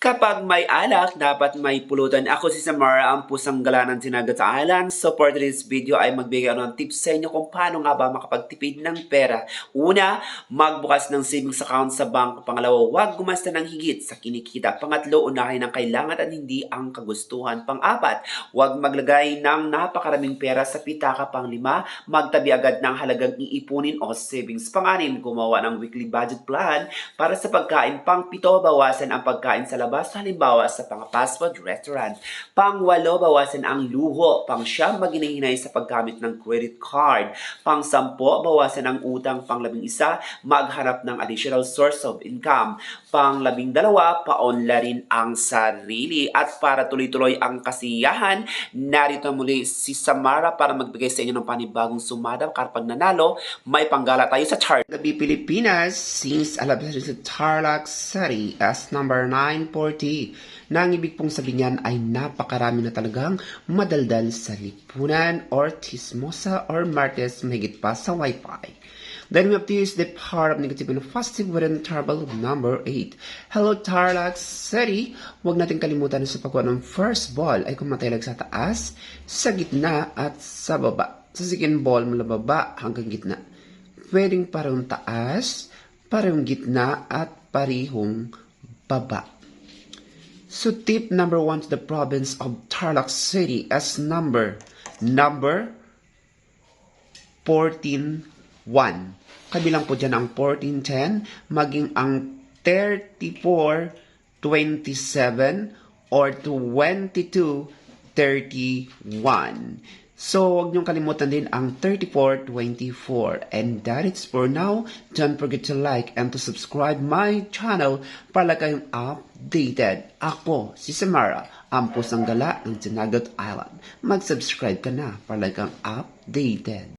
Kapag may alak, dapat may pulutan. Ako si Samara, ang pusang gala ng Sinagat Island. So for today's video ay magbigay ako ng tips sa inyo kung paano nga ba makapagtipid ng pera. Una, magbukas ng savings account sa bangko. Pangalawa, huwag gumasta ng higit sa kinikita. Pangatlo, unahin ang kailangan at hindi ang kagustuhan. Pang-apat, huwag maglagay ng napakaraming pera sa pitaka. Pang-lima, magtabi agad ng halagang iipunin o savings. Pang-anim, gumawa ng weekly budget plan para sa pagkain. Pang-pito, bawasan ang pagkain sa labas, halimbawa sa fast food restaurant. Pang-walo, bawasan ang luho. Pang-siyam, maghinay sa paggamit ng credit card. Pang-sampo, bawasan ang utang. Pang-labing-isa, maghanap ng additional source of income. Pang-labing-dalawa, paunlarin ang sarili. At para tuloy-tuloy ang kasiyahan, narito muli si Samara para magbigay sa inyo ng panibagong sumada. Kapag nanalo, may panggala tayo sa chart. Gabi Pilipinas, since alabas sa Tarlac City as number 940. Na ang ibig pong sabihin niyan ay napakarami na talagang madaldal sa lipunan or chismosa or martes mahigit pa sa wifi. Then we have to use the power of negative and positive with an interval of number 8. Hello Tarlac City! Huwag natin kalimutan na sa pagkuha ng first ball ay kumatalag sa taas, sa gitna at sa baba. Sa second ball mula baba hanggang gitna. Pwedeng parehong taas, parehong gitna at parehong baba. So tip number 1 to the province of Tarlac City as number 14-1. Kabilang po dyan ang 14-10, maging ang 34-27 or 22-31. So, huwag niyong kalimutan din ang 34-24. And that is for now. Don't forget to like and to subscribe my channel para kayong updated. Ako, si Samara, ang pusang gala ng Sinagat Island. Mag-subscribe ka na para kang updated.